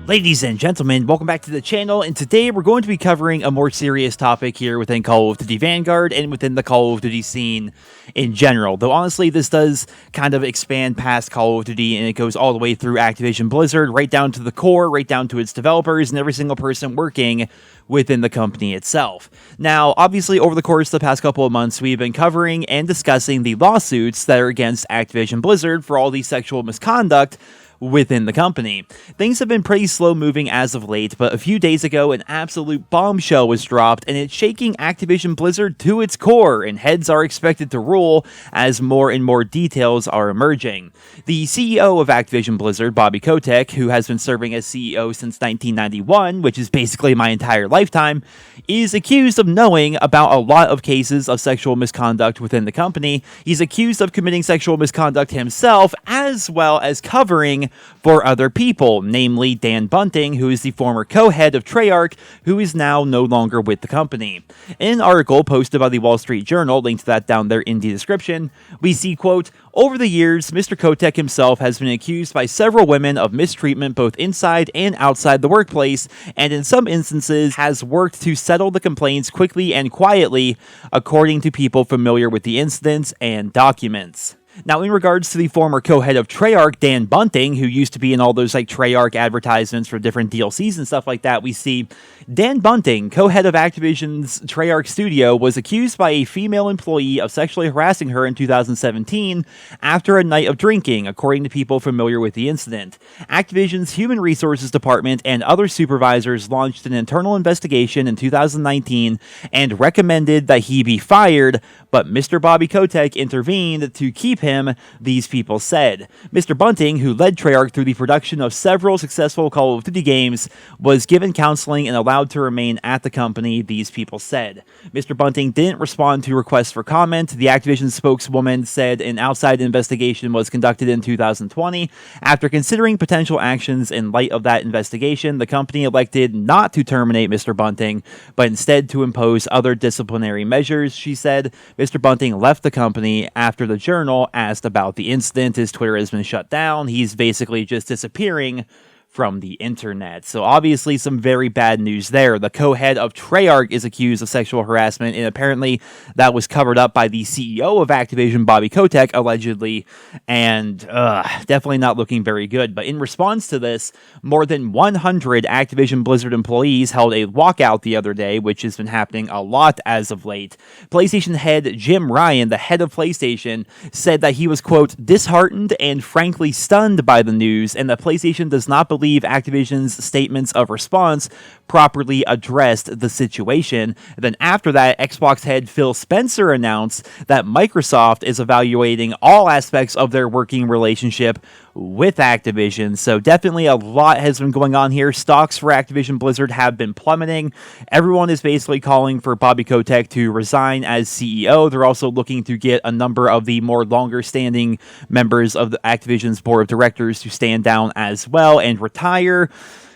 Ladies and gentlemen, welcome back to the channel, and today we're going to be covering a more serious topic here within Call of Duty Vanguard and within the Call of Duty scene in general. Though honestly, this does kind of expand past Call of Duty, and it goes all the way through Activision Blizzard, right down to the core, right down to its developers, and every single person working within the company itself. Now, obviously, over the course of the past couple of months, we've been covering and discussing the lawsuits that are against Activision Blizzard for all the sexual misconduct within the company. Things have been pretty slow moving as of late, but a few days ago an absolute bombshell was dropped, and it's shaking Activision Blizzard to its core, and heads are expected to roll as more and more details are emerging. The CEO of Activision Blizzard, Bobby Kotick, who has been serving as CEO since 1991, which is basically my entire lifetime, is accused of knowing about a lot of cases of sexual misconduct within the company. He's accused of committing sexual misconduct himself, as well as covering for other people, namely Dan Bunting, who is the former co-head of Treyarch, who is now no longer with the company. In an article posted by the Wall Street Journal, linked to that down there in the description, we see, quote, "Over the years, Mr. Kotick himself has been accused by several women of mistreatment both inside and outside the workplace, and in some instances has worked to settle the complaints quickly and quietly, according to people familiar with the incidents and documents." Now, in regards to the former co-head of Treyarch, Dan Bunting, who used to be in all those like Treyarch advertisements for different DLCs and stuff like that, we see Dan Bunting, co-head of Activision's Treyarch studio, was accused by a female employee of sexually harassing her in 2017 after a night of drinking, according to people familiar with the incident. Activision's Human Resources Department and other supervisors launched an internal investigation in 2019 and recommended that he be fired, but Mr. Bobby Kotick intervened to keep him, these people said. Mr. Bunting, who led Treyarch through the production of several successful Call of Duty games, was given counseling and allowed to remain at the company, these people said. Mr. Bunting didn't respond to requests for comment. The Activision spokeswoman said an outside investigation was conducted in 2020. After considering potential actions in light of that investigation, the company elected not to terminate Mr. Bunting, but instead to impose other disciplinary measures, she said. Mr. Bunting left the company after the Journal asked about the incident. His Twitter has been shut down. He's basically just disappearing from the internet. So obviously some very bad news there. The co-head of Treyarch is accused of sexual harassment, and apparently that was covered up by the CEO of Activision, Bobby Kotick, allegedly, and definitely not looking very good. But in response to this, more than 100 Activision Blizzard employees held a walkout the other day, which has been happening a lot as of late. PlayStation head Jim Ryan, the head of PlayStation, said that he was, quote, "disheartened and frankly stunned by the news, and that PlayStation does not believe Activision's statements of response properly addressed the situation." Then after that, Xbox head Phil Spencer announced that Microsoft is evaluating all aspects of their working relationship with Activision. So definitely a lot has been going on here. Stocks for Activision Blizzard have been plummeting. Everyone is basically calling for Bobby Kotick to resign as CEO. They're also looking to get a number of the more longer-standing members of the Activision's board of directors to stand down as well and retire.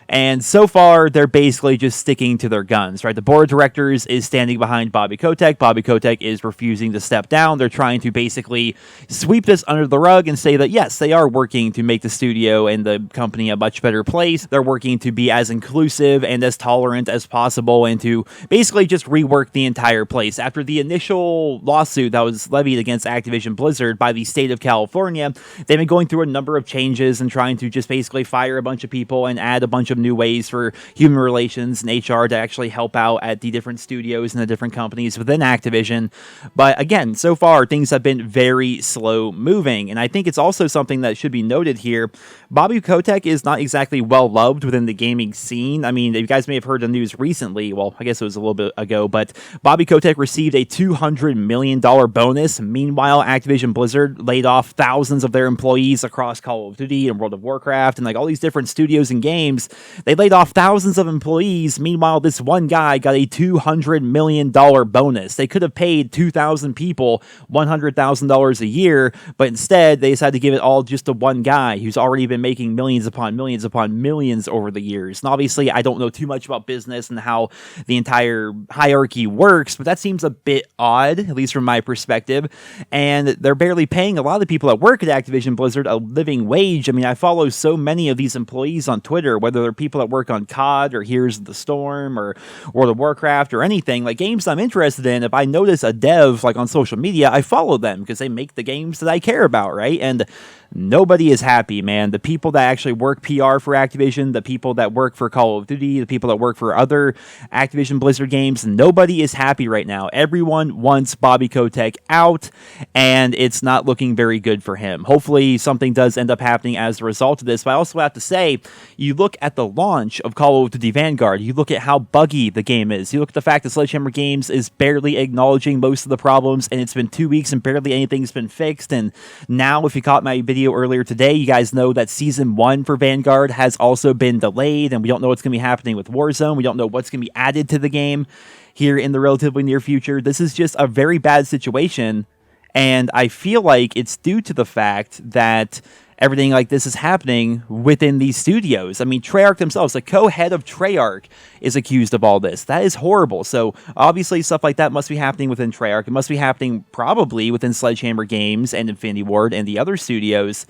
And so far, they're basically just sticking to their guns, right? The board of directors is standing behind Bobby Kotick. Bobby Kotick is refusing to step down. They're trying to basically sweep this under the rug and say that, yes, they are working to make the studio and the company a much better place. They're working to be as inclusive and as tolerant as possible and to basically just rework the entire place. After the initial lawsuit that was levied against Activision Blizzard by the state of California, they've been going through a number of changes and trying to just basically fire a bunch of people and add a bunch of new ways for human relations and HR to actually help out at the different studios and the different companies within Activision. But again, so far, things have been very slow moving. And I think it's also something that should be noted here. Bobby Kotick is not exactly well loved within the gaming scene. I mean, you guys may have heard the news recently. Well, I guess it was a little bit ago, but Bobby Kotick received a $200 million bonus. Meanwhile, Activision Blizzard laid off thousands of their employees across Call of Duty and World of Warcraft and like all these different studios and games. They laid off thousands of employees. Meanwhile, this one guy got a $200 million bonus. They could have paid 2,000 people $100,000 a year, but instead they decided to give it all just to one guy who's already been making millions upon millions upon millions over the years. And obviously, I don't know too much about business and how the entire hierarchy works, but that seems a bit odd, at least from my perspective. And they're barely paying a lot of the people that work at Activision Blizzard a living wage. I mean, I follow so many of these employees on Twitter, whether they're people that work on COD or Heroes of the Storm or World of Warcraft or anything, like games I'm interested in. If I notice a dev like on social media, I follow them because they make the games that I care about, right? And nobody is happy, man. The people that actually work PR for Activision, the people that work for Call of Duty, the people that work for other Activision Blizzard games, nobody is happy right now. Everyone wants Bobby Kotick out, and it's not looking very good for him. Hopefully something does end up happening as a result of this, but I also have to say, you look at the launch of Call of Duty Vanguard, you look at how buggy the game is, you look at the fact that Sledgehammer Games is barely acknowledging most of the problems, and it's been 2 weeks and barely anything's been fixed, and now if you caught my video earlier today, you guys know that Season 1 for Vanguard has also been delayed, and we don't know what's going to be happening with Warzone. We don't know what's going to be added to the game here in the relatively near future. This is just a very bad situation, and I feel like it's due to the fact that everything like this is happening within these studios. I mean, Treyarch themselves, the co-head of Treyarch, is accused of all this. That is horrible. So obviously stuff like that must be happening within Treyarch. It must be happening probably within Sledgehammer Games and Infinity Ward and the other studios.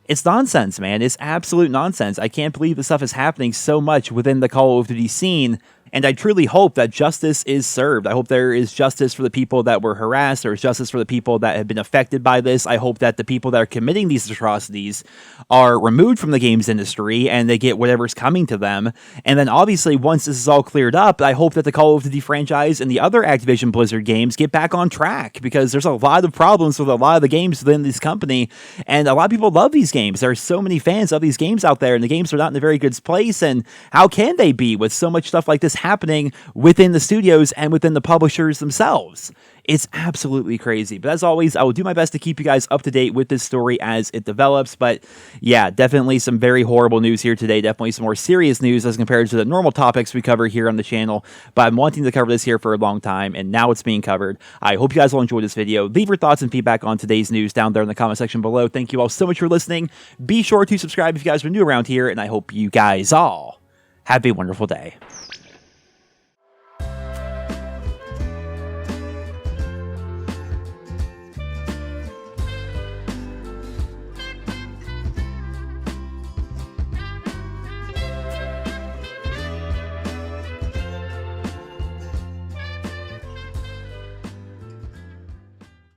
It's nonsense, man. It's absolute nonsense. I can't believe this stuff is happening so much within the Call of Duty scene. And I truly hope that justice is served. I hope there is justice for the people that were harassed. There is justice for the people that have been affected by this. I hope that the people that are committing these atrocities are removed from the games industry and they get whatever's coming to them. And then obviously, once this is all cleared up, I hope that the Call of Duty franchise and the other Activision Blizzard games get back on track, because there's a lot of problems with a lot of the games within this company. And a lot of people love these games. There are so many fans of these games out there, and the games are not in a very good place. And how can they be with so much stuff like this happening within the studios and within the publishers themselves? It's absolutely crazy. But as always, I will do my best to keep you guys up to date with this story as it develops. But yeah, definitely some very horrible news here today. Definitely some more serious news as compared to the normal topics we cover here on the channel. But I'm wanting to cover this here for a long time, and now it's being covered. I hope you guys will enjoy this video. Leave your thoughts and feedback on today's news down there in the comment section below. Thank you all so much for listening. Be sure to subscribe if you guys are new around here, and I hope you guys all have a wonderful day.